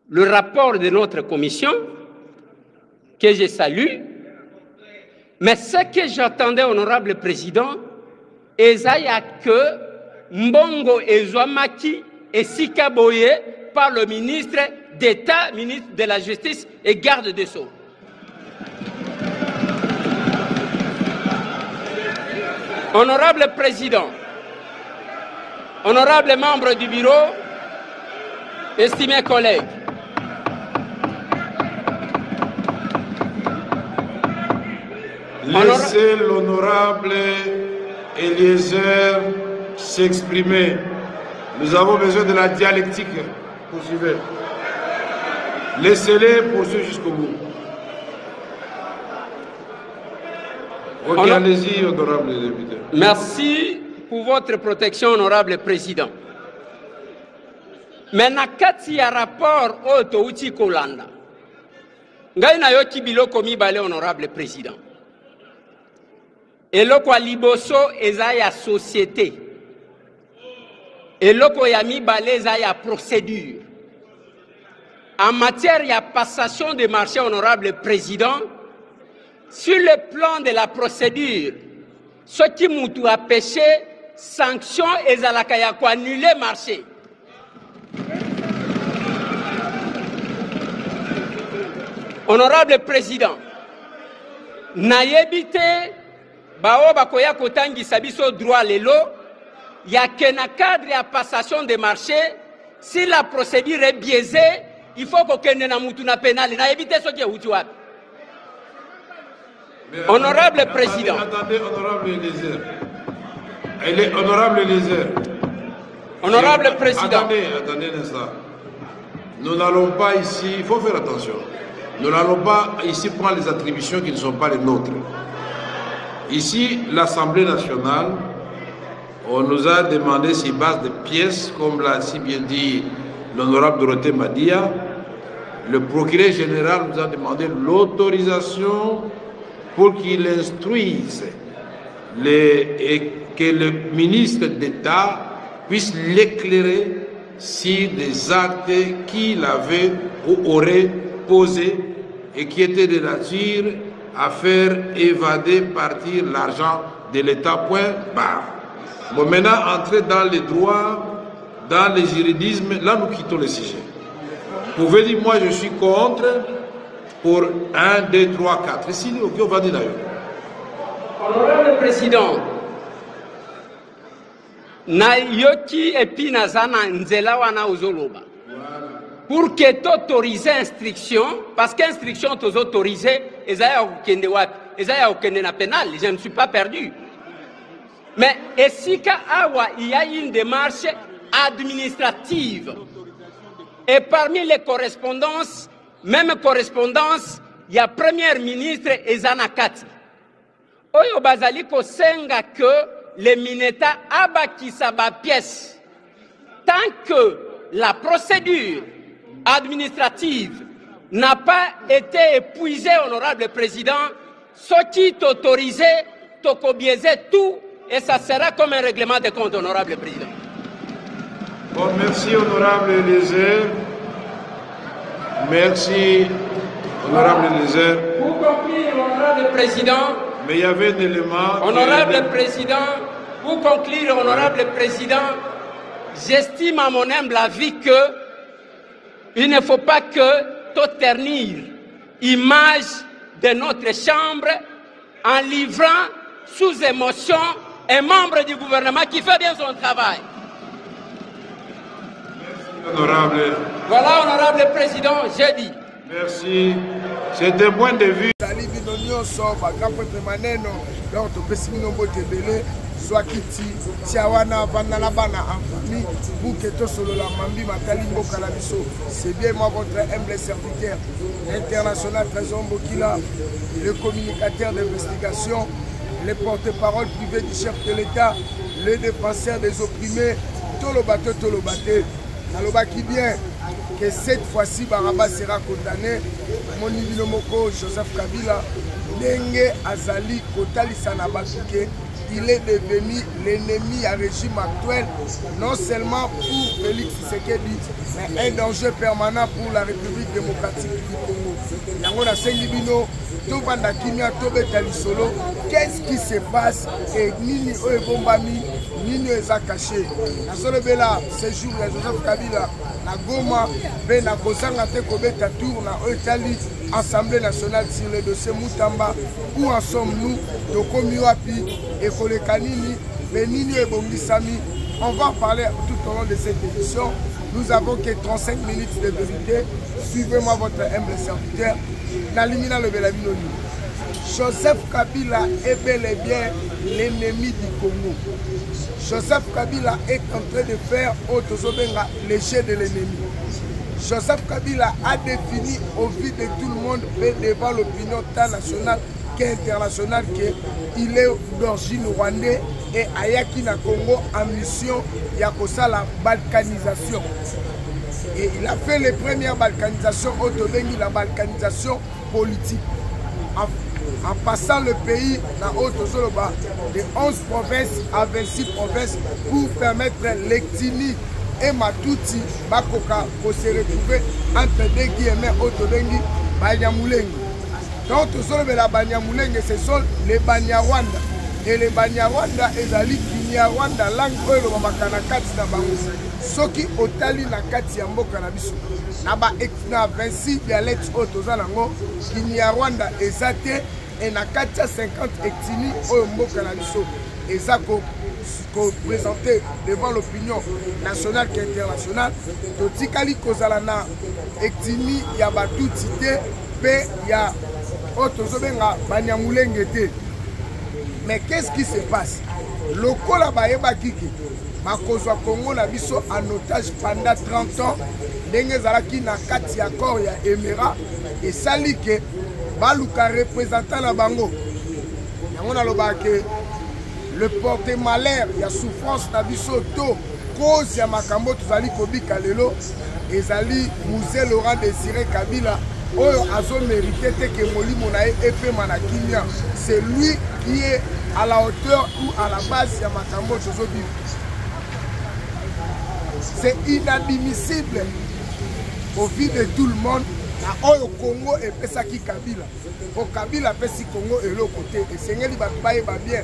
le rapport de notre commission, que je salue, mais ce que j'attendais, honorable président, c'est que Mbongo Ezouamaki et Sikaboye par le ministre d'État, ministre de la Justice et garde des Sceaux. Honorable président, honorable membre du bureau, estimés collègues, laissez l'honorable Eliezer s'exprimer. Nous avons besoin de la dialectique. Poursuivez. Laissez-les poursuivre jusqu'au bout. Ok, allez-y, honorable député. Merci pour votre protection, honorable président. Mais nakati ya rapport oto uti kolanda. Ngai na yoki biloko mibale, honorable président. Eloko ya liboso eza ya société. Eloko ya mibale eza ya procédure. En matière de passation de marché, honorable président, sur le plan de la procédure, ce qui m'a a péché, sanction et zalakaya ko annuler marché. Honorable président, naïbité, bao bakoya kotangi sabiso droit lelo, ya kena cadre ya passation de marché, si la procédure est biaisée, il faut qu'on ait un moutouna pénal. Il a évité ce qui est outuable. Honorable président. Attendez, honorable Eliezer. Elle est honorable Eliezer. Honorable président. Attendez un instant. Nous n'allons pas ici, il faut faire attention. Nous n'allons pas ici prendre les attributions qui ne sont pas les nôtres. Ici, l'Assemblée nationale, on nous a demandé sur base de pièces, comme l'a si bien dit l'honorable Dorothée Madia, le procureur général nous a demandé l'autorisation pour qu'il instruise et que le ministre d'État puisse l'éclairer sur des actes qu'il avait ou aurait posés et qui étaient de nature à faire évader, partir l'argent de l'État, point barre. Bon, maintenant, entrer dans les droits, dans les juridismes, là nous quittons le sujet. Vous pouvez dire, moi je suis contre pour 1, 2, 3, 4. Et si on va dire d'ailleurs. Honorable président, na yoki epi nazana nzela wana ozoloba. Pour que tu autorises instruction, parce qu'instruction tu autorise, ezaya okende wapi, ezaya okende na pénal, je ne suis pas perdu. Mais ici, il y a une démarche administrative. Et parmi les correspondances, même correspondance, il y a Premier ministre Ezana Kati. Oyo bazali ko senga que les mineta abakisa ba pièce. Tant que la procédure administrative n'a pas été épuisée, honorable président, ce qui est autorisé, toko biaiser tout. Et ça sera comme un règlement de compte, honorable président. Bon, merci, honorable Eliezer. Merci, honorable Eliezer. Pour conclure, honorable président. Mais il y avait un élément. Honorable président, pour conclure, honorable président, j'estime à mon humble avis que il ne faut pas que tout ternir l'image de notre chambre en livrant sous émotion un membre du gouvernement qui fait bien son travail. Merci, honorable. Voilà, honorable président, j'ai dit. Merci. C'est un point de vue. Swakiti, Tiawana, Vanalabana, Amfami, Bouketo Solo la Mambi, Matalimbo Calabiso. C'est bien moi votre humble serviteur international Trésor Bokila, le communicateur d'investigation, le porte-parole privé du chef de l'État, le défenseur des opprimés, Tolobate, Naloba qui bien que cette fois-ci Baraba sera condamné. Mon Moko, Joseph Kabila, Nenge Azali, Kotali Sanabasuke. il est devenu l'ennemi à régime actuel, non seulement pour Félix Tshisekedi, mais un danger permanent pour la République démocratique du Congo. Yango na sengi bino, to banda kimia to betali solo, qu'est-ce qui se passe et nini oe bombami, nini eza caché. Na solo bela séjour ya Joseph Kabila na Goma, be na kozanga te kobeta tour na Otali Assemblée nationale sur le dossier Moutamba. Où en sommes-nous? Tokomi wapi et Kolekanini, Benini et Bongisami. On va en parler tout au long de cette édition. Nous avons que 35 minutes de vérité. Suivez-moi votre humble serviteur. Nalimina le Belamino. Joseph Kabila est bel et bien l'ennemi du Congo. Joseph Kabila est en train de faire Otozobenga le jeu de l'ennemi. Joseph Kabila a défini au vu de tout le monde, mais devant l'opinion tant nationale qu'internationale, qu'il est d'origine rwandaise et ayaki na Congo en mission yakosa la balkanisation. Et il a fait les premières balkanisations, la balkanisation politique. En passant le pays dans Haute-Zoloba de 11 provinces à 26 provinces pour permettre l'ethnie et Matuti Bakoka pour se retrouver entre des guillemets Otobengi Banyamulengi. Donc la Banyamulengi, ce sont les Banyarwanda. Et les Banyarwanda ezali Kinyarwanda langue oyo bamakana kati na bango. Soki otali na kati ya mboka na biso. Na 26 dialectes otoza nango Kinyarwanda ezate et na kati ya 50 ethnies oyo mboka na biso ezako présenté devant l'opinion nationale et internationale. Totikali kozala na ethnie ya Batuti te pe ya otozobenga Banyamulenge te. Mais qu'est-ce qui se passe? Lokola bayeba kiki makozwa Congo na biso en otage pendant 30 ans ndenge zalaki na kati ya corps ya Emira et salike baluka représentant na bango. Yango na lobake le porte-malheur, il y a souffrance na biso to cause ya makambo tozali kobika lelo ezali Musée Laurent Désiré Kabila oyo azo mérité te que molimo na epema na kimia. C'est lui qui est à la hauteur ou à la base ya makambo tozobi. C'est inadmissible au vu de tout le monde. Na oyo Congo epesaki Kabila. O Kabila pesi Congo eloko te esengeli bato bayeba bien.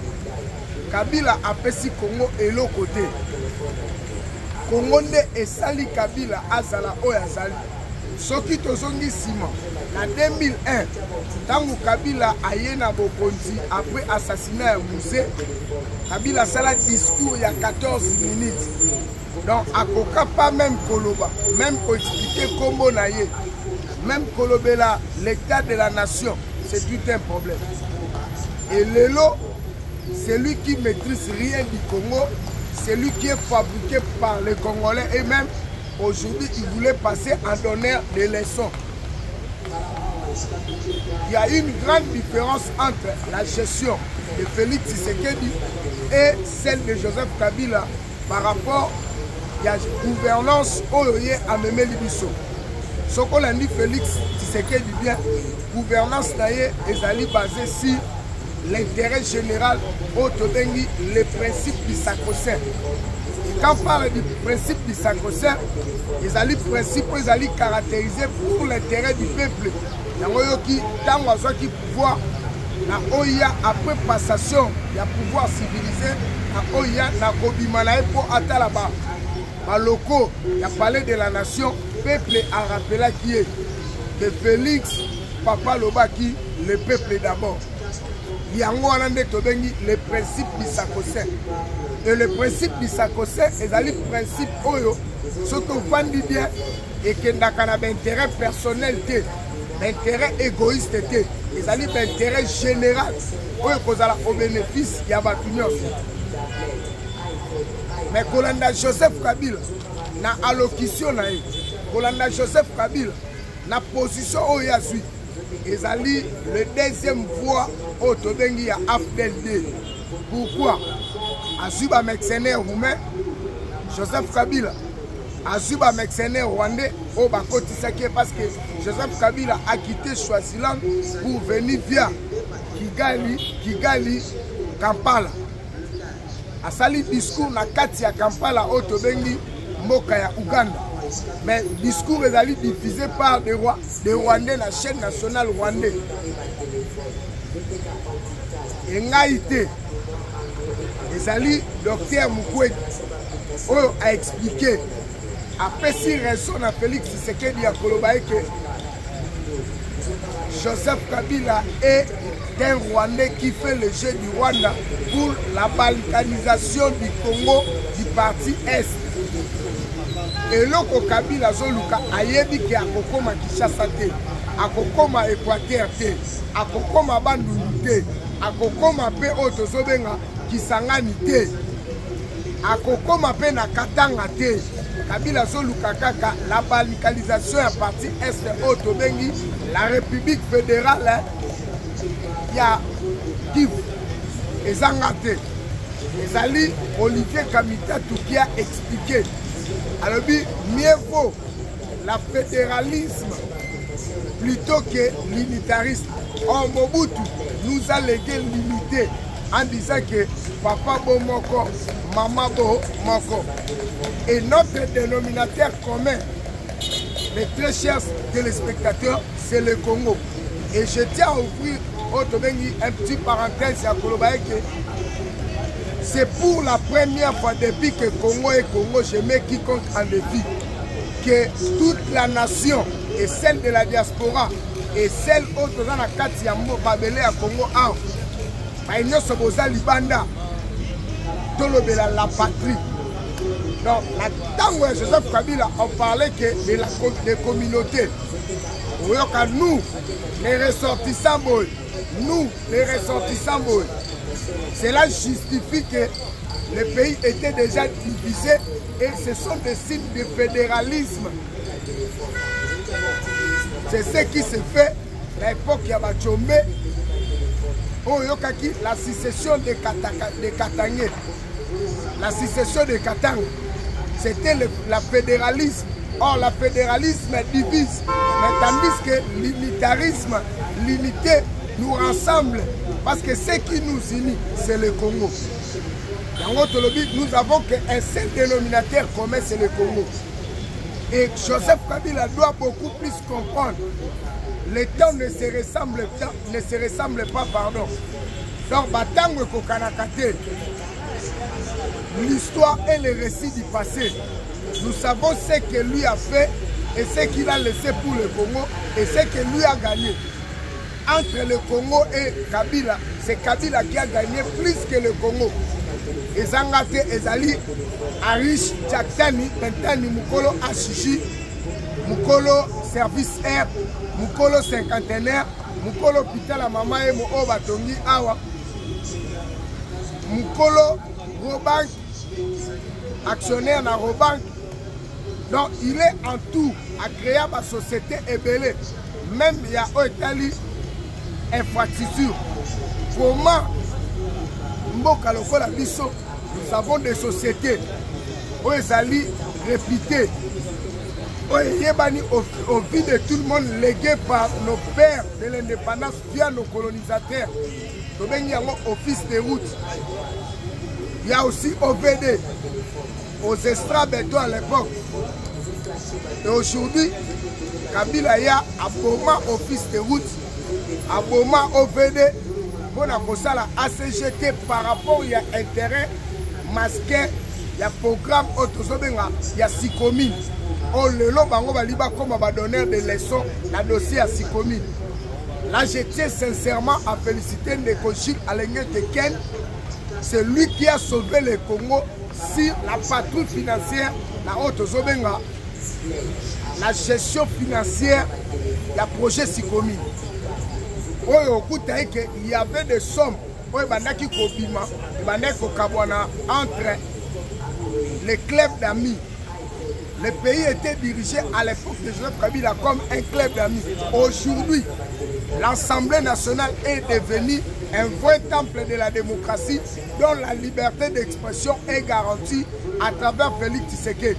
Kabila apesi Congo eloko te. Congo nde esali Kabila azala oyo azali. Soki tozongi sima na 2001 tangu Kabila aye na bokonzi après assassinat ya Musée, Kabila sala discours ya 14 minutes. Donc akoka pas même koloba, même expliquer kombo na ye, même kolobela l'état de la nation, c'est tout un problème. Et lelo, c'est lui qui maîtrise rien du Congo, c'est lui qui est fabriqué par les Congolais et même aujourd'hui il voulait passer en donneur de leçons. Il y a une grande différence entre la gestion de Félix Tshisekedi et celle de Joseph Kabila par rapport à la gouvernance Oyoye à Memeli Bisso. Ce qu'on a dit Félix Tshisekedi bien, gouvernance naïe est basée sur l'intérêt général au Tobengi, les principes du sacro-saint. Et quand on parle du principe du sacro-saint, les principes sont caractérisés pour l'intérêt du peuple. Tant qu'il pouvoir, après passation, il y a pouvoir civilisé, il y a Kobimanae pour Atalaba. Locaux, il y a parlé de la nation, peuple a rappelé qui est que Félix, Papa Lobaki, le peuple d'abord. Il y a le principe du sacro-saint. Et le principe du sacro-saint est le principe oyo, ce que vous vendez bien et que n'a pas d'intérêt personnel, d'intérêt égoïste, et l'intérêt général au bénéfice de la mais Kolanda Joseph Kabila na allocution na Kolanda Joseph Kabila na position oyo ya suite ezali le deuxième voix au Tobengi ya AFDL. Pourquoi? Azuba mercenaire roumain Joseph Kabila Azuba mercenaire rwandais au Bakotisaki parce que Joseph Kabila a quitté Swaziland pour venir via Kigali, Kampala. asali discours na kati ya Kampala oto bengi mboka ya Uganda. Mais discours ezali diffusé par des Rwandais na chaîne nationale rwandais. Et ngaïté ezali docteur Mukwege oyo a expliqué après si raison na Félix Tshisekedi ya koloba que Joseph Kabila est un Rwandais qui fait le jeu du Rwanda pour la balkanisation du Congo du parti Est. Et loko Kabila zoluka ayebi ke akokoma Kinshasa te, akokoma Équateur te, akokoma Bandundu te, akokoma pe oto zobenga Kisangani te, akokoma pe na Katanga te. Kabila zoluka kaka la balkanisation ya parti Est oto bengi la République fédérale ya Kivu ezanga te. Ezali Olivier Kamitatu qui a expliqué. Alors, mieux vaut la fédéralisme plutôt que l'unitarisme. En Mobutu nous a légué l'unité en disant que papa bo moko, maman bo moko. Et notre dénominateur commun, mes très chers téléspectateurs, c'est le Congo. Et je tiens à ouvrir un petit parenthèse à Kolobaye que c'est pour la première fois depuis que Congo et Congo, je mets quiconque en défi, que toute la nation, et celle de la diaspora, et celle autre dans la Katiambo, Babele à Congo, Baïno Soboza Libanda, Tolobela la patrie. Donc, tant que Joseph Kabila, on parlait que de la communauté. Nous, les ressortissants, cela justifie que le pays était déjà divisé et ce sont des signes de fédéralisme. C'est ce qui se fait à l'époque de Bachombe, la sécession de Katangé. La sécession de Katang, c'était le fédéralisme. Or, le fédéralisme divise, mais tandis que l'unitarisme, l'unité nous rassemble. Parce que ce qui nous unit, c'est le Congo. Dans notre lobby, nous avons qu'un seul dénominateur commun, c'est le Congo. Et Joseph Kabila doit beaucoup plus comprendre. Les temps ne se ressemblent pas, pardon. Donc, Batango Kokanakate, l'histoire et le récit du passé. Nous savons ce que lui a fait et ce qu'il a laissé pour le Congo et ce que lui a gagné. Entre le Congo et Kabila, c'est Kabila qui a gagné plus que le Congo. Et Zangate Ezali, Arish, Tchaktani, Pentani, Mukolo, Ashishi, Mukolo, Service Air, Mukolo, cinquantenaire, Mukolo, Pitala, Mama et Mo Batongi, Awa, Mukolo, Robank, actionnaire dans Robank. Donc il est en tout à créer ma société ébélée. Même il y a Otali infrastructure. Comment Mboka Lokola Biso, nous avons des sociétés où ils allaient répéter. Au vu de tout le monde légué par nos pères de l'indépendance via nos colonisateurs. Il y a un office de route. Il y a aussi OVD, aux extra-bétons à l'époque. Et aujourd'hui, Kabila y a un Boma office de route, un Boma OVD, pour la ACGT par rapport à intérêt masqué, il y a programme autosobenga, il y a 6 communes. On le lot bango baliba comme va donner des leçons dans le dossier à 6 communes. Là, je tiens sincèrement à féliciter Nekochik Alengé Teken. C'est lui qui a sauvé le Congo sur la patrouille financière, la haute Zobenga, la gestion financière, le projet Sikomi. Il y avait des sommes entre les clubs d'amis. Le pays était dirigé à l'époque de Joseph Kabila comme un club d'amis. Aujourd'hui, l'Assemblée nationale est devenue un vrai temple de la démocratie dont la liberté d'expression est garantie à travers Félix Tshisekedi.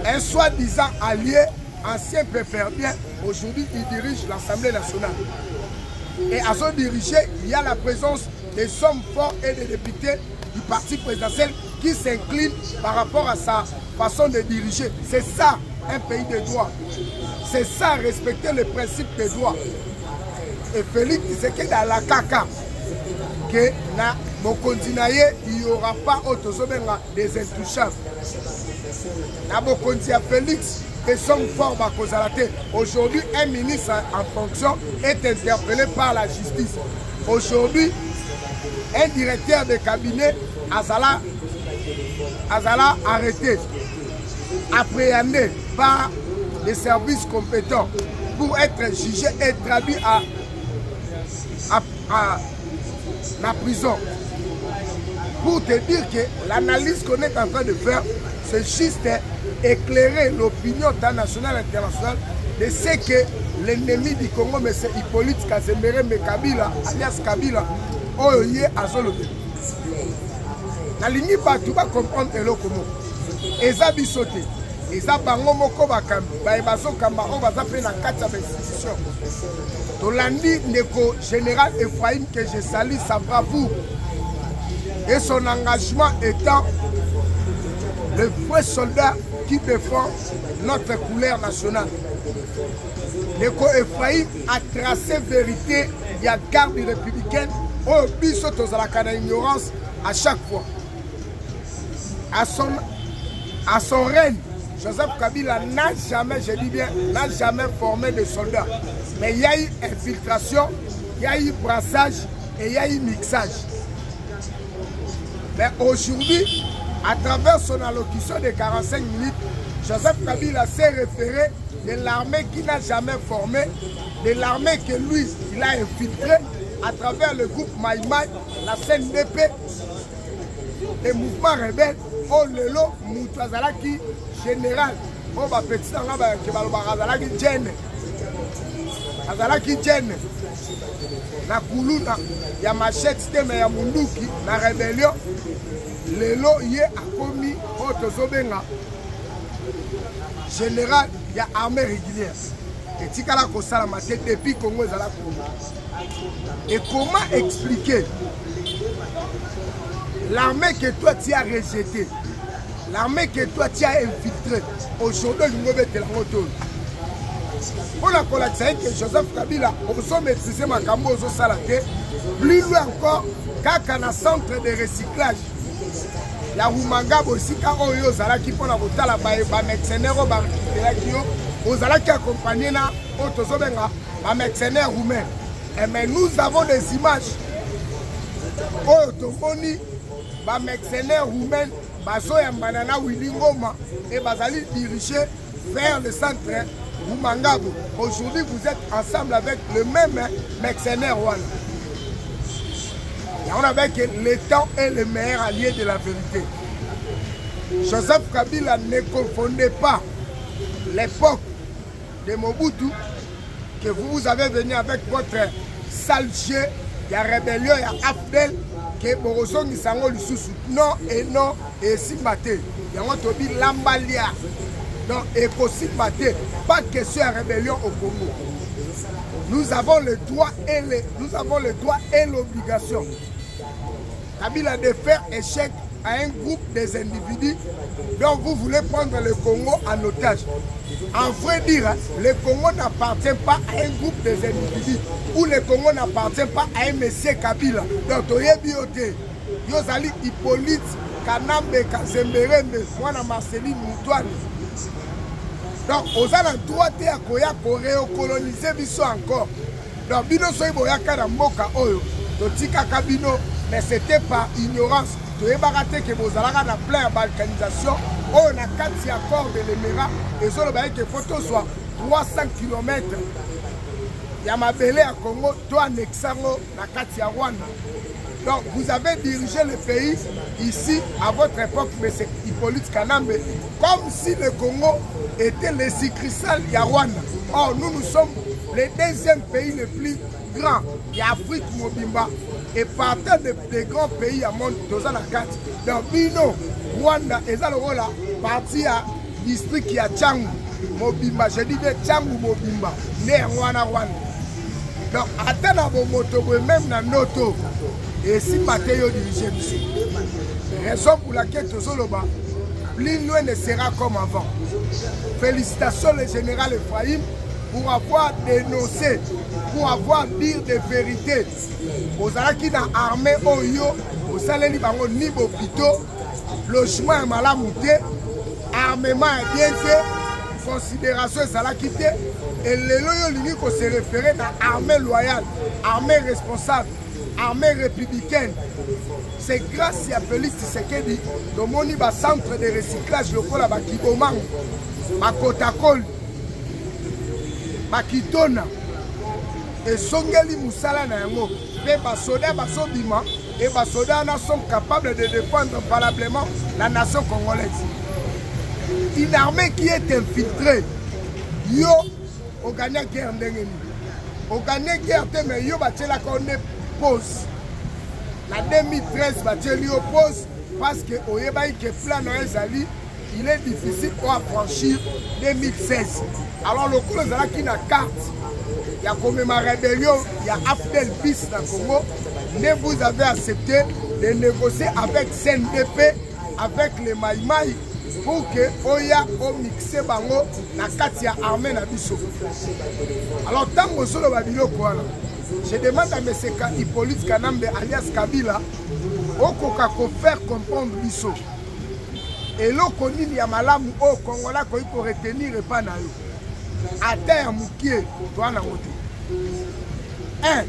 Un soi-disant allié, ancien pépère-bien, aujourd'hui il dirige l'Assemblée nationale. Et à son diriger, il y a la présence des hommes forts et des députés du parti présidentiel qui s'inclinent par rapport à sa façon de diriger. C'est ça, un pays de droit. C'est ça, respecter le principe des droits. Et Félix Tshisekedi dans la caca, que na Bokondinaye, il n'y aura pas des intouchables. Na Bokondi à Félix, des hommes forts à Kozalate. Aujourd'hui, un ministre en fonction est interpellé par la justice. Aujourd'hui, un directeur de cabinet Azala arrêté, appréhendé par les services compétents pour être jugé et traduit à la prison. Pour te dire que l'analyse qu'on est en train de faire, c'est juste éclairer l'opinion nationale et internationale de ce que l'ennemi du Congo, M. Hippolyte Kazembere Kabila, alias Kabila, oye azolobe. La ligne partout va comprendre le Congo. Eza bisote, eza bango moko bakambi, baebazo kamba on va zapper dans 4 institutions. Tolandi Neko général Ephraim que je salue sa bravoure et son engagement étant le vrai soldat qui défend notre couleur nationale. Neko Ephraim a tracé vérité, il y a garde républicaine, au biso tozalaka na ignorance à chaque fois. À son règne, Joseph Kabila n'a jamais, je dis bien, n'a jamais formé de soldats. Mais il y a eu infiltration, il y a eu brassage et il y a eu mixage. Mais aujourd'hui, à travers son allocution de 45 minutes, Joseph Kabila s'est référé de l'armée qu'il n'a jamais formée, de l'armée que lui, il a infiltrée à travers le groupe Maïmaï, la CNDP, les mouvements rebelles, oh lelo, Moutouazalaki, général, oh bah petit Azalaki Djenne, Azalaki Djenne, na Kuluna, ya machette mais ya Munduki, na rébellion, lelo yé a commis, oh tozobenga, général, ya armée régulière. Et Tikala Kosala Maté depuis Congo Zala Congo. Et comment expliquer l'armée que toi tu as rejetée, l'armée que toi tu as infiltrée, aujourd'hui nous devons te la retourner. Pour la collecte, que Joseph Kabila, on a maîtrisé ma cambo au Salaté, plus loin encore, quand on a centre de recyclage. La Rumanga aussi, quand on a Zala qui prend la bouteille, la mercenaire, aux Zala qui accompagnent les mercenaires roumains. Mais nous avons des images. Les mercenaires roumains, Banana Willingoma et Bazali dirigés vers le centre Rumangabo. Aujourd'hui, vous êtes ensemble avec le même mercenaire Rwanda. Et on a vu que le temps est le meilleur allié de la vérité. Joseph Kabila ne confondait pas l'époque de Mobutu que vous avez venu avec votre sale jeu, il y a rébellion, il y a Afdel, que Borozo Nisango Lisusu, non et non, et si maté. Il y a un tobi Lambalia. Donc, et aussi maté, pas de question de rébellion au Congo. Nous avons le droit et l'obligation. Kabila de faire échec à un groupe des individus dont vous voulez prendre le Congo en otage. En vrai dire, le Congo n'appartient pas à un groupe des individus ou le Congo n'appartient pas à un monsieur Kabila. Donc, Toyebiote, Yozali Hippolyte, Kanambe, Kazemberembe, Mwana Marceline Moutouane. Donc, aux droit de récoloniser Bisso encore. Donc, Bino Soyboyaka na Mboka Oyo, Totika Kabino, mais c'était par ignorance. Tu es baraté que vous allez dans plein de balkanisation. On a 4 accords de l'Émirat et sur le bail que photo soit 300 km. Il y a ma belle à Congo, toi Nexango, la 4 Rwanda. Donc vous avez dirigé le pays ici à votre époque, M. Hippolyte Kanambe, comme si le Congo était le cristal de Rwanda. Or nous sommes le deuxième pays le plus grand de l'Afrique Mobimba. Et partant des grands pays à monde, dans la carte, dans Bino, Rwanda, et ça le rôle parti à district qui a Tchangu, Mobimba, je dis bien Tchangu Mobimba, né Rwanda. Donc, attends à vos motos, même dans Noto, et si Mathéo dirige ici. Raison pour laquelle Tozoloba, plus loin ne sera comme avant. Félicitations le général Ephraim pour avoir dénoncé, pour avoir dit des vérités. Aux Alaki dans l'armée Oyo, aux Saleli Bango Nibo Pito, logement est mal monté, armement est bien fait, considération est Salaki té, et les loyaux qui se référait dans l'armée loyale, armée responsable, armée républicaine. C'est grâce à Félix Tshisekedi, le moni ba centre de recyclage local à Bakibomang, Bakotakol, Bakitona, et Songeli Moussala Nango, et Basoda Basobima, et Basoda sont capables de défendre valablement la nation congolaise. Une armée qui est infiltrée, yo, au gagné guerre d'Engeni. Au gagné guerre mais yo, la qu'on pose. La 2013, il oppose parce que le plan Zali, il est difficile pour franchir 2016. Alors le coup qui a carte, il y a comme ma rébellion, il y a Abdel Bis dans le Congo, mais vous avez accepté de négocier avec CNDP, avec les Maïmaï, pour que Oya o mixé bango na katia armée na biso. Alors tant que solo babilo quoi. Je demande à M. Hippolyte Kanambe alias Kabila au faire comprendre biso. Et l'eau connue y a malamu au Congola qu'il faut retenir et pas na yo. À terre moukié, toi na moto. Un,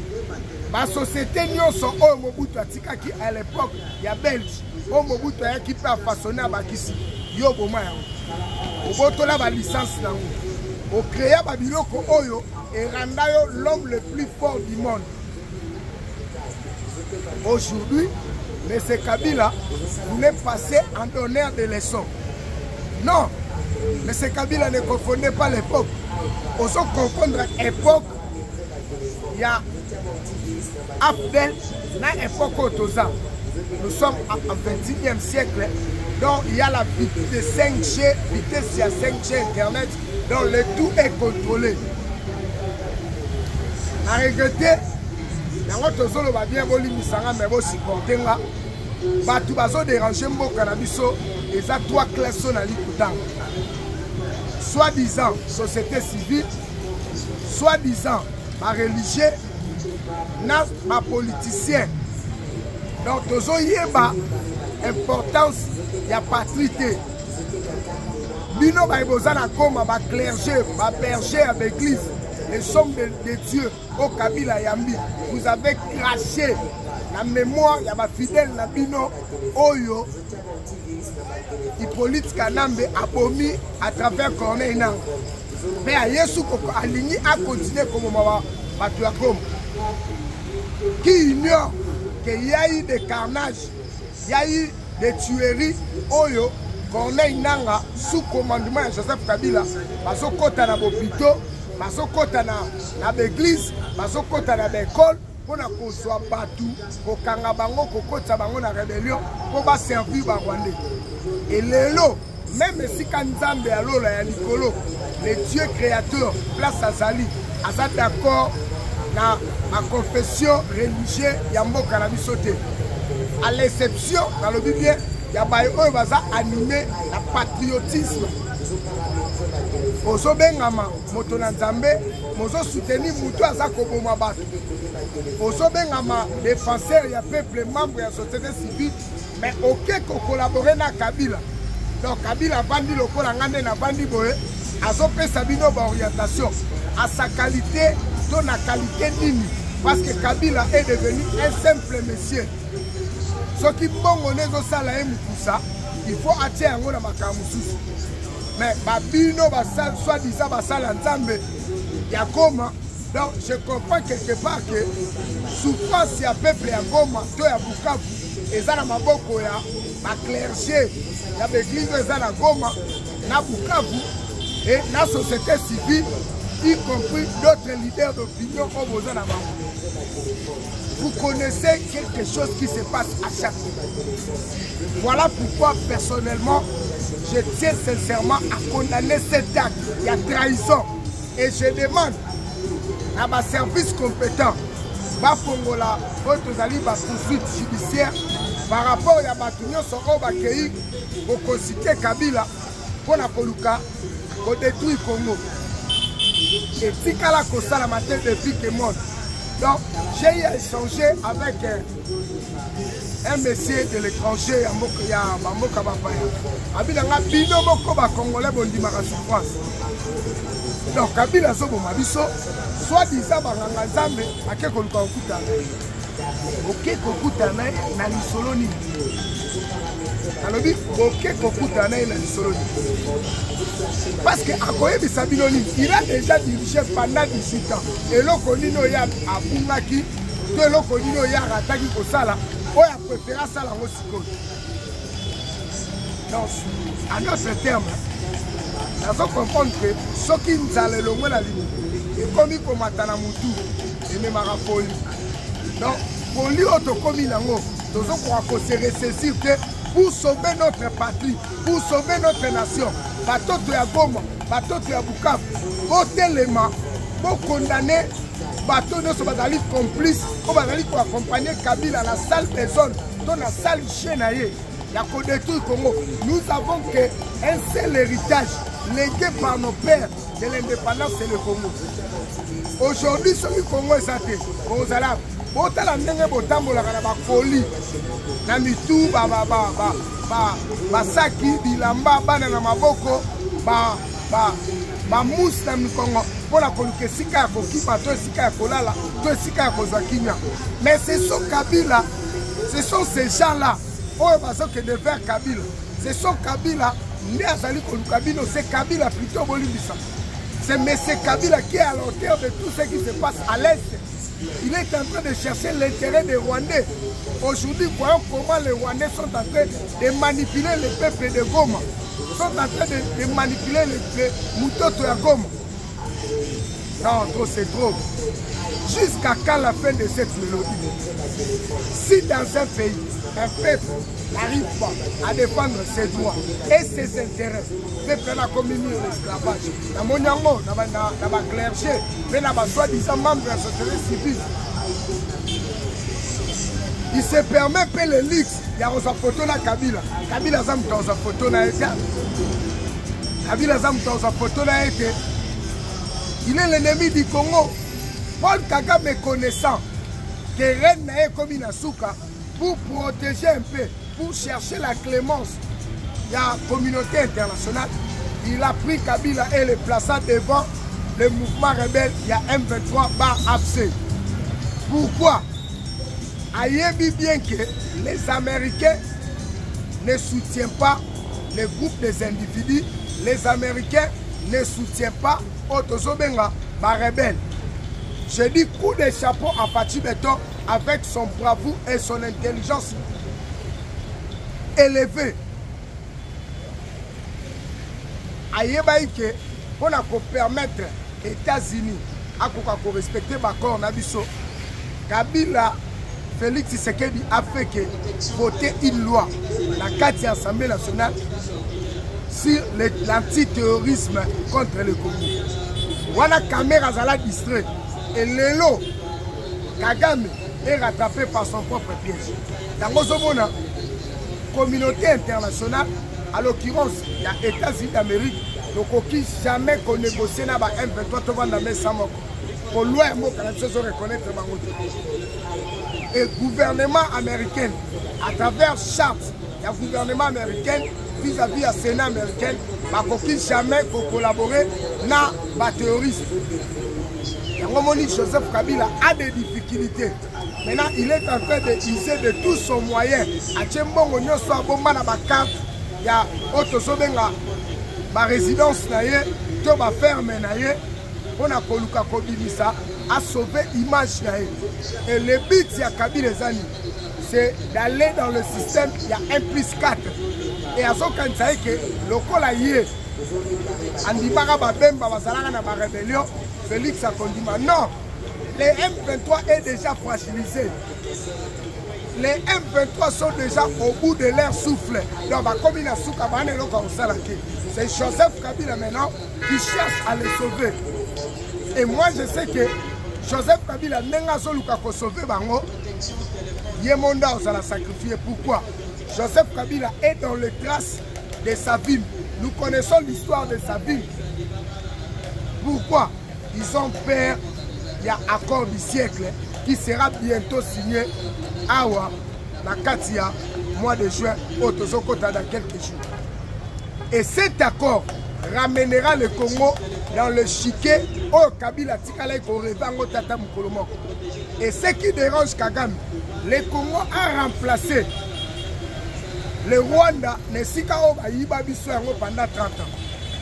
la société nyonso au Mobutu atikaki à l'époque, il y a Belge. Au Mobutu qui peut façonner à Bakissi. Yo boma ya. Au botola ba licence na yo. Au créer ba biloko oyo et Randayo l'homme le plus fort du monde. Aujourd'hui, M. Kabila voulait passer en donneur de leçons. Non, M. Kabila ne confondait pas l'époque. On se confondre l'époque, il y a Abdel, dans l'époque Otoza. Nous sommes au XXIe siècle, donc il y a la vitesse de 5G, vitesse il y a 5G Internet, donc le tout est contrôlé. A regretter, notre zone va bien voler misanga mais vous supporter là. Batu bazo déranger mboka na biso et ça trois classes na likutan. Soi-disant société civile, soi-disant ma religieux, na ma politicien. Donc tozo yeba importance ya patrité. Bino ba ebozana koma ba clergé, ba berger à l'église. Les sommes de Dieu au Kabila Yambi, vous avez craché la mémoire, il y a ma fidèle Nabino Oyo, Hippolyte Kanambe abomi à travers Corneille Nang. Mais à Yesu Aligny a continué comme Matuakom. Qui ignore qu'il y a eu des carnages, il y a eu des tueries Oyo, Corneille Nanga sous commandement de Joseph Kabila, parce que quand on a l'hôpital, basokota na l'église, basokota na l'école, pour qu'on battu, pour qu'on bango, kokota bango na rébellion, pour ba servir ba Rwandais. Et lelo, même si Kanzambe alo la Nikolo, le Dieu créateur, place à Zali, à d'accord na ma confession religieuse Yambo Kanabisote. À l'exception, dans le Bible, il y a animé le patriotisme. Ozo bengama moto na Nzambe, mozo soutenir mutu azako boma bato. Ozo bengama défenseur ya peuple membre ya société civile, mais aucun ko collaborer na Kabila. Donc Kabila bandi lokola ngande na bandi boye, azo pesa bino ba orientation à sa qualité, ton na qualité nini parce que Kabila est devenu un simple monsieur. Ce qui bongo nezo sala e mukusa, il faut attirer yango na makamususu. Mais babino basal soi-disant basal ensemble ya Goma. Donc je comprends quelque part que souffrance ya peuple ya Goma to ya Bukavu eza na maboko ya ba clergé ya l'église eza na Goma na Bukavu et la société civile y compris d'autres leaders d'opinion au besoin na bango. Vous connaissez quelque chose qui se passe à chaque fois. Voilà pourquoi personnellement je tiens sincèrement à condamner cet acte. Il y a trahison. Et je demande à ma service compétent bafongola oyo tozali poursuite judiciaire par rapport à bato nyonso oyo bakei kokonsite Kabila mpona koluka kodétruire Congo etikala kosalama te depuis que monde. Donc j'ai échangé avec un monsieur de l'étranger ya bamboka bapaya abinanga bino moko bakongolais bondimaka souffrance. Donc Kabila azoboma biso soi-disant banganga nzambe ake koluka kokutana oke kokutana na lisolo nini alobi oke kokutana na lisolo nini parce que akoyebisa bino nini il a déjà dirigé pendant 18 ans eloko nini oyo abungaki to eloko nini oyo arataki kosala oyo apréféré asala yango sikoyo. Donc en d'autres termes nazo comprendre que soki nzala elongwe na lino ekomi komata na mutu ememaka foli. Donc foli oyo tokomi nango tozokoka kose ressaisir te pour sauver notre patrie, pour sauver notre nation. Batoto ya Goma, batoto ya Bukavu, botelema, bokondane, bato nyonso bazali complice, po bazali koaccompagner Kabila na sale personne, to na sale chien na ye, ya kodétruire Congo. Nous avons qu'un seul héritage légué par nos pères de l'indépendance, c'est le Congo. Aujourd'hui, ce que Congo est santé, Ozala, botala ndenge botambolaka na bakoli na mitu basaki bilamba bana na maboko bamusi na mikongo mpona koluka esika ya kokima to esika ya kolala to esika ya kozwa kimia. Mais ce sont Kabila, ce sont ces gens-là oyo bazokende vers Kabila, ce sont Kabila nde azali koluka bino, c'est Kabila plutôt bolimbisa. C'est M. Kabila qui est à l'auteur de tout ce qui se passe à l'Est. Il est en train de chercher l'intérêt des Rwandais. Aujourd'hui, voyons comment les Rwandais sont en train de manipuler le peuple de Goma. Sont en train de manipuler les Mutoto à Goma. Non, trop c'est trop. Jusqu'à quand la fin de cette mélodie? Si dans un pays, un peuple n'arrive pas à défendre ses droits et ses intérêts, le peuple a commis l'esclavage. Dans mon yango, dans ma clergé, mais dans ma soi-disant membre de la société civile, il se permet de payer le luxe. Il y a sa photo na Kabila. Kabila Zam dans sa photo na été. Kabila Zam dans sa photo na été. Il est l'ennemi du Congo. Paul Kagame connaissant que Reine Naé comme Inasuka pour protéger un peu, pour chercher la clémence de la communauté internationale, il a pris Kabila et le plaça devant le mouvement rebelle, il y a M23 bar AFC. Pourquoi? Ayebi bien que les Américains ne soutiennent pas les groupes des individus, les Américains ne soutiennent pas Otozobenga bar rebelle. Je dis coup de chapeau à Fatou Beton avec son bravoure et son intelligence élevée. Ayebaïke, on a permettre aux États-Unis à respecter l'accord Nabiso. Kabila, Félix Tshisekedi a fait que voter une loi, la 4e Assemblée nationale, sur l'antiterrorisme contre le Congo. Voilà caméra à la distrait. Et Lelo, Kagame est rattrapé par son propre piège. Dans la communauté internationale, à l'occurrence, il y a les États-Unis d'Amérique, donc qui jamais qu'on négocie dans M23 pour loin reconnaître et le gouvernement américain, à travers charte, il y a le gouvernement américain vis-à-vis du Sénat américain, qui jamais collaborer dans les terroristes. Joseph Kabila a des difficultés. Maintenant, il est en train d'utiliser de tous son moyen. À Tchembongo, nous sommes bomba na bakarte. Il y a Otosobenga, ma résidence naie, to ma ferme naie. On a koluka kobimisa à sauver l'image naie. Et le but de Kabila Zani, c'est d'aller dans le système. Il y a 1+4. Et à ce moment-là, le col a yé. Andimara babemba bazalaka na ba rébellion. Félix a condamné. Non, les M23 est déjà fragilisé. Les M23 sont déjà au bout de leur souffle. Donc, c'est Joseph Kabila maintenant qui cherche à les sauver. Et moi, je sais que Joseph Kabila nenga soluka ko sauver bango. Yemonda osala sacrifié. Pourquoi? Joseph Kabila est dans les traces de sa ville. Nous connaissons l'histoire de sa ville. Pourquoi? Ils ont peur. Il y a un accord du siècle qui sera bientôt signé à Awa, la Katia, mois de juin, au Tozokota dans quelques jours. Et cet accord ramènera le Congo dans le chiquet au Kabila Tikala Korevango Tata Mukolomo. Et ce qui dérange Kagame, le Congo a remplacé le Rwanda, pendant 30 ans.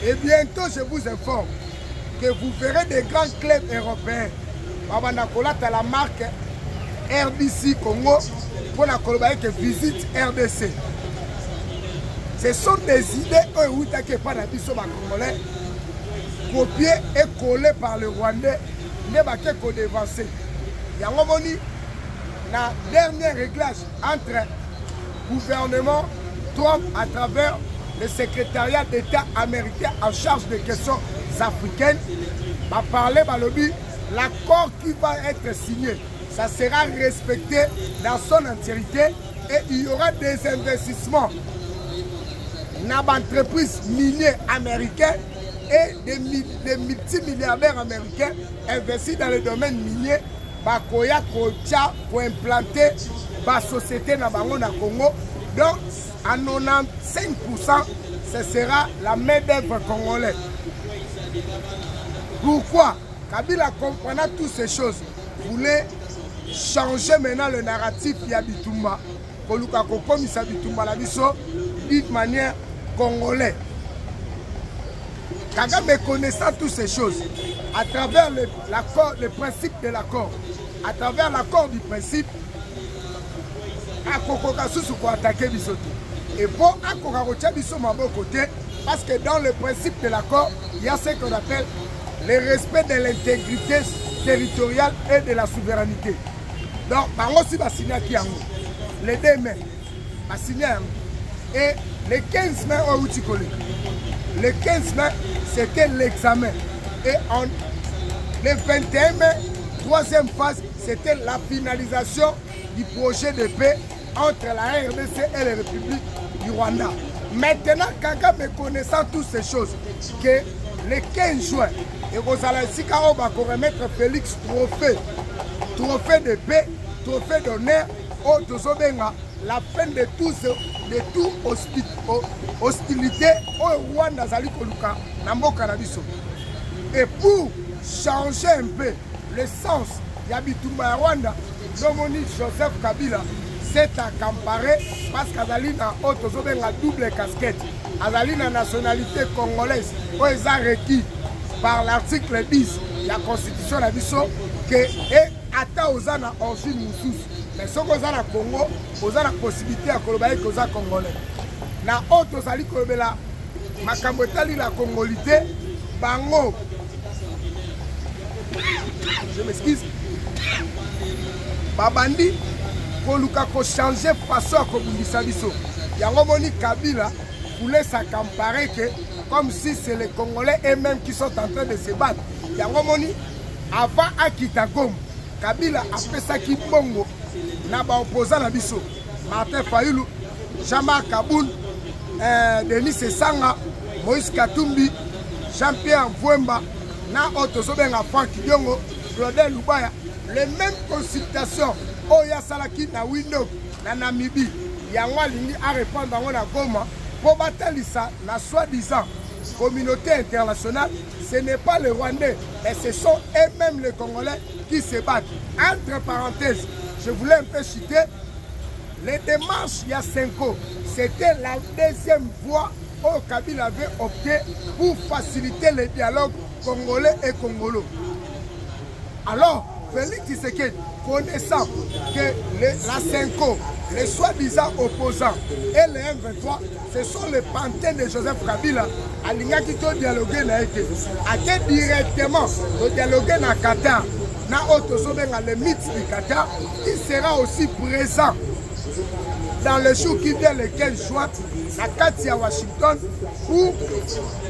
Et bientôt, je vous informe que vous verrez des grands clubs européens. À la marque RDC Congo pour la que visite RDC. Ce sont des idées qui sont congolais, copiées et collées par le Rwandais, ne pas que dévancé. Il y a un dernier réglage entre gouvernement Trump à travers le secrétariat d'État américain en charge des questions africaines, va parler balobi, l'accord qui va être signé, ça sera respecté dans son entièreté et il y aura des investissements dans l'entreprise minière américaine et des multimilliardaires américains investis dans le domaine minier bakoya kocha pour implanter la société dans le Congo. Donc, à 95%, ce sera la main-d'œuvre congolaise. Pourquoi? Kabila comprenant toutes ces choses, voulait changer maintenant le narratif Yabitumba. Koluka Kokomisa Bitumba la biso d'une manière congolaise. Kagame connaissant toutes ces choses, à travers le principe de l'accord, à travers l'accord du principe, attaquer Bisoto. Et pour attaquer Bisoto à mon côté, parce que dans le principe de l'accord, il y a ce qu'on appelle le respect de l'intégrité territoriale et de la souveraineté. Donc, par aussi, va signer qui les 2 mai, va signer. Et les 15 mai, le 15 mai, c'était l'examen. Et le 21 mai, 3e phase, c'était la finalisation du projet de paix entre la RDC et la République du Rwanda. Maintenant, Kagame connaissant toutes ces choses, que le 15 juin, et vous allez remettre Félix trophée de paix, trophée d'honneur, au Tozobenga, la fin de toute hostilité au Rwanda Zali Koluka, Namboka Nabiso. Et pour changer un peu le sens Yabitumba Rwanda, Dominique Joseph Kabila s'est accaparé parce qu'Azalina a double casquette. Azalina nationalité congolaise, où ils ont requis par l'article 10 de la Constitution de Bisso que et ata ozana origine mususu. Mais si vous avez le Congo, vous avez la possibilité de collaborer avec les Congolais. Na auto sali kolobela makambotali la congolité bango. Je m'excuse. Babandi koluka ko changer façon ko bundisa biso. Yango moni Kabila voulait s'accaparer que comme si c'est les Congolais eux-mêmes qui sont en train de se battre. Yango moni avant Akita Gom, Kabila a fait ça qui bongo na ba opposant na biso. Martin Fayulu, Jean-Marc Kaboul, Denis Sanga, Moïse Katumbi, Jean-Pierre Mvouemba, na Otozobenga Franck Diongo, Claudel Lubaya, les mêmes consultations Oya Salaki na Windows, na Namibie, Yangwa Lingi a répondre dans la Goma pour batalisa la soi-disant communauté internationale. Ce n'est pas les Rwandais, mais ce sont eux-mêmes les Congolais qui se battent. Entre parenthèses, je voulais un peu citer les démarches il y a 5 ans. C'était la deuxième voie où Kabila avait opté pour faciliter le dialogue congolais et congolo. Alors, Félix Tshisekedi, connaissant que la 5 ans, les soi-disant opposants et les M23, ce sont les pantins de Joseph Kabila, à l'ingaki to dialoguer na été. A directement de dialoguer na Qatar, na Otozobenga le mythe du Qatar, qui sera aussi présent dans le jour qui vient le 15 juin à Katia Washington pour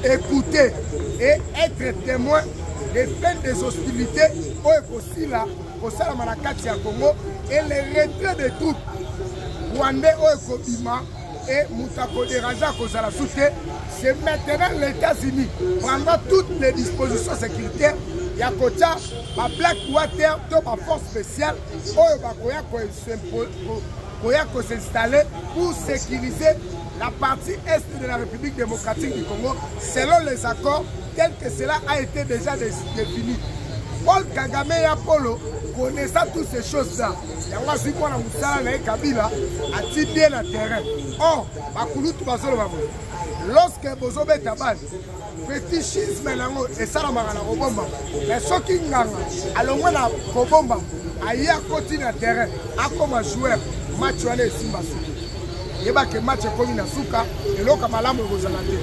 écouter et être témoin des peines des hostilités aussi là pour ça la kati ya Congo et le retrait des troupes rwandais Kobima et Moutako Deraja Kozala Souté. C'est maintenant les États-Unis prendra toutes les dispositions sécuritaires. Il y a ma Black Water, ma force spéciale, pour s'installer pour sécuriser la partie est de la République démocratique du Congo selon les accords tels que cela a été déjà défini. Paul Kagame et Apollo connaissant toutes ces choses-là. Il y a aussi pour la Moussala et Kabila a bien le terrain. Or, lorsque Bozobe Tabal, fétichisme et ça la marana Robomba, mais ce qui nganga, alors moi la Robomba, aïe à côté le terrain, à comme un joueur, match aller Simba Souka. Et bah que match est connu na Souka, et l'eau comme la Mozalate.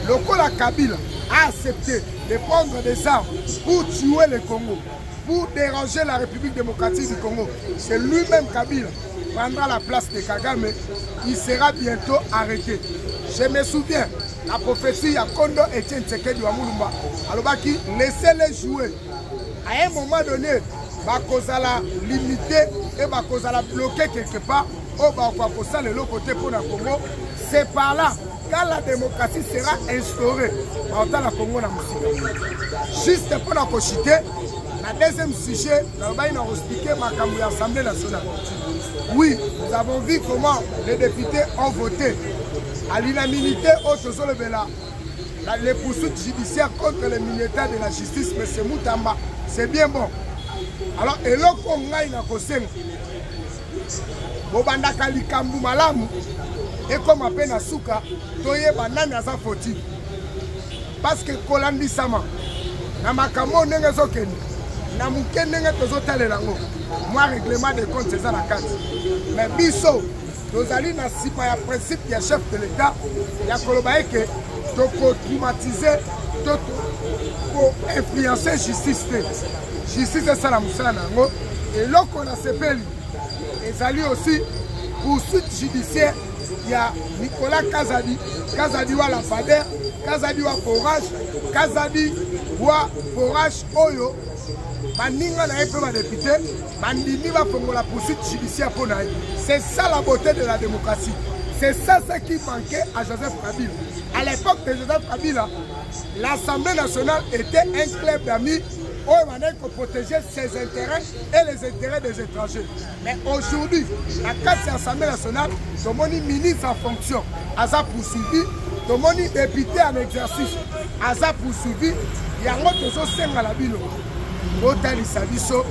Le Kola Kabila a accepté de prendre des armes pour tuer le Congo, pour déranger la République démocratique du Congo. C'est lui-même Kabila prendra la place de Kagame, il sera bientôt arrêté. Je me souviens, la prophétie à Kondo Etienne Tshisekedi wa Mulumba, alors qui laissez-les jouer. À un moment donné, Bakozala limité et Bakozala bloqué quelque part, au Bakosa le côté pour le Congo. C'est par là, quand la démocratie sera instaurée, dans la Congo, juste pour la cochiter, le deuxième sujet, nous avons expliqué l'Assemblée nationale. Oui, nous avons vu comment les députés ont voté à l'unanimité les poursuites judiciaires contre les militaires de la justice, mais c'est Moutamba, c'est bien bon. Alors, et là, comme on a une cause, Bobanda Kalikambu Malamu, et comme à peine à Souka, Toye Banane à sa faute. Parce que Kolandi Sama, Namakamo Nengezoken, Namuken Nengezotalango, moi, règlement des comptes, c'est ça la carte. Mais Bisso, nous allons dans le principe du chef de l'État, il y a que pour traumatiser, pour influencer la justice. Justice, c'est ça la moussala. Et là qu'on a CPL, ils allaient aussi poursuite judiciaire. Il y a Nicolas Kazadi, Kazadi wa la Fader, Kazadi wa forage, Kazadi wa forage Oyo. Maninga na peu ma député, Mandini va pour la poursuite judiciaire pour naï. C'est ça la beauté de la démocratie. C'est ça ce qui manquait à Joseph Kabila. À l'époque de Joseph Kabila, l'Assemblée nationale était un club d'amis où on avait protéger ses intérêts et les intérêts des étrangers. Mais aujourd'hui, la 4e Assemblée nationale, tout le monde ministre en fonction, a poursuivi, tout le monde député en exercice, a poursuivi, il y a un autre 5 à la bino. Botali Sabiso,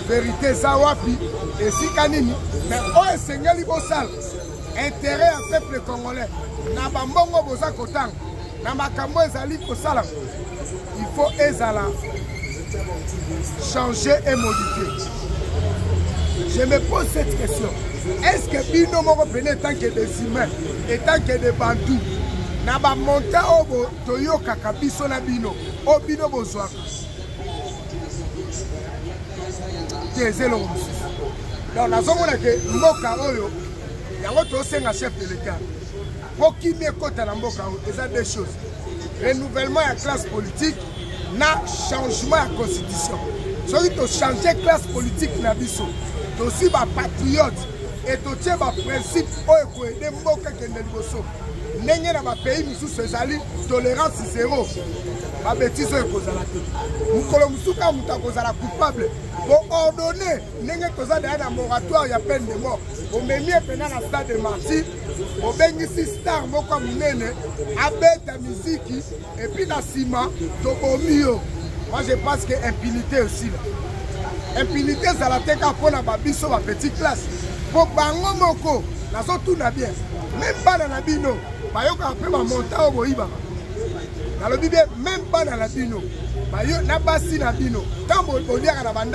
vérité Zawapi, et Sikanini, mais au Sengeli Bossal, intérêt à peuple congolais, Nabambongo Boza Kotang, Namakambo Ezali Kosalam, il faut Ezala changer et modifier. Je me pose cette question. Est-ce que Bino Moko Pene tant que des humains et tant que des bandous, Naba monta Obo Toyo Kakabiso na Bino, Obino Bozoaka. Donc, nous avons dit que Mboka Oyo, il y a un chef de l'État. Pour qui me côté dans Mboka Oyo, il y a deux choses. Renouvellement de la classe politique, na changement de la constitution. Si tu changes la classe politique, tu aussi un patriote et tu tiens un principe où tu es Mboka qui est dans le pays, tolérance zéro. Ma bêtise est kozala te. Mukolo musuka mutakozala coupable. Pour ordonner, n'engé kozala derrière un moratoire, il y a peine de mort. Au même pendant la stade de martyr, au bengisi star moko munene, abeta musique et puis la cima, tobomio. Moi je pense que impunité aussi là. Impunité ça la tête à pour la babiso ma petite classe. Pour bango moko, la so tout na bien. Même pas dans la bino, bayoka après ma monta au boiba. Dans le Bible, même pas dans la bino. Il n'y a pas si la bino. Quand on dit à la bande,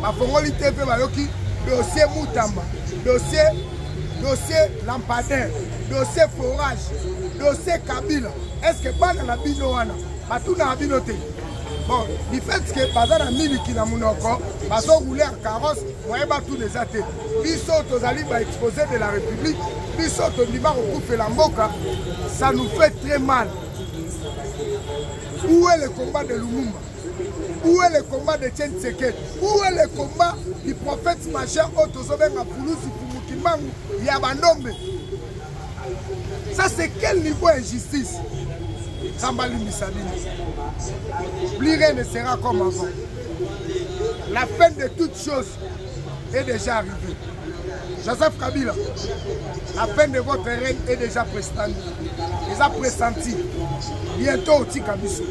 ma fongolité fait bayoki, dossier Moutamba, dossier lampadaire, dossier forage, dossier Kabila. Est-ce que pas dans la bino wana? Pas tout dans la bino. Bon, du fait que pas dans la mille qui n'a mon encore, pas au rouler en carrosse, moi pas tous les athées. Biso tozali va exposer de la République, biso tondima au coup fait la moka, ça nous fait très mal. Où est le combat de Lumumba? Où est le combat de Tien Tshisekedi? Où est le combat du prophète majeur Otozobenga Poulouzi Pumukimangu Yabandombe? Ça c'est quel niveau d'injustice? Sambali Misabini. Plus rien ne sera comme avant. La fin de toutes choses est déjà arrivée. Joseph Kabila, la fin de votre règne est déjà pressentie. Bientôt au Tikabiso.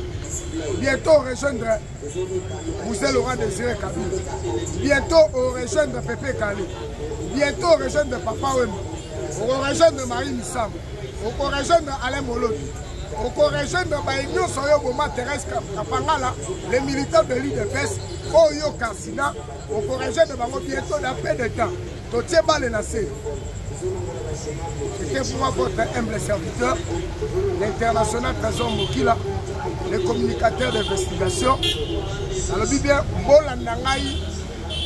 Bientôt rejoindre Moussel Laurent Désiré Kabila. Bientôt rejoindre Pépé Kali. Bientôt rejoindre Papa Wemba. Rejoindre Marie Missam. Rejoindre Alain Molodi. Rejoindre Baïgnon Soyo Boma Thérèse Kapangala, les militants de l'IDPS, Oyo Karsina. Rejoindre bientôt dans peu de temps. C'était pour moi votre humble serviteur, l'international Trésor Mokila, le communicateur d'investigation. Alors bien, Bolandangaï,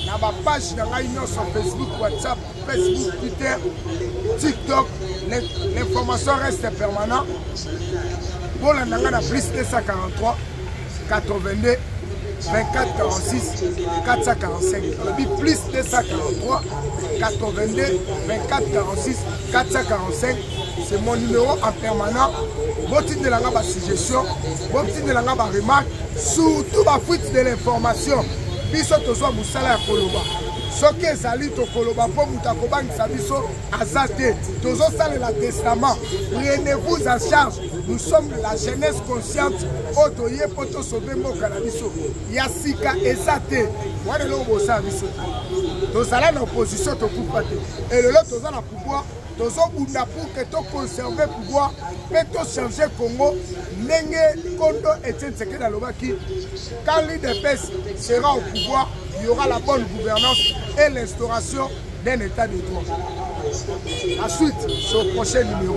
dans ma page sur Facebook, WhatsApp, Facebook, Twitter, TikTok, l'information reste permanente. Bolandangaï a plus 243, 82, 24 46 445. Plus 243 82 24 46 445. C'est mon numéro en permanent. Votre de la suggestion, votre de la remarque, surtout ma fuite de l'information. Biso tozo musala ya koloba. Soki ezali to koloba po mutakobangisa biso azate. Tozo sale la testament. Prenez-vous en charge. Nous sommes la jeunesse consciente. Otoye poto sauver mboka na biso. Yasika ezate. Wana lo bosa biso. Tozala na opposition to kupate. Et le lot toza na pouvoir. Tozo bunda pour que to conserver pouvoir. Mais to changer Congo. Nenge Kondo Etienne Tshisekedi alobaki. Quand l'IDPS sera au pouvoir, il y aura la bonne gouvernance et l'instauration d'un état de droit. Ensuite, c'est au prochain numéro.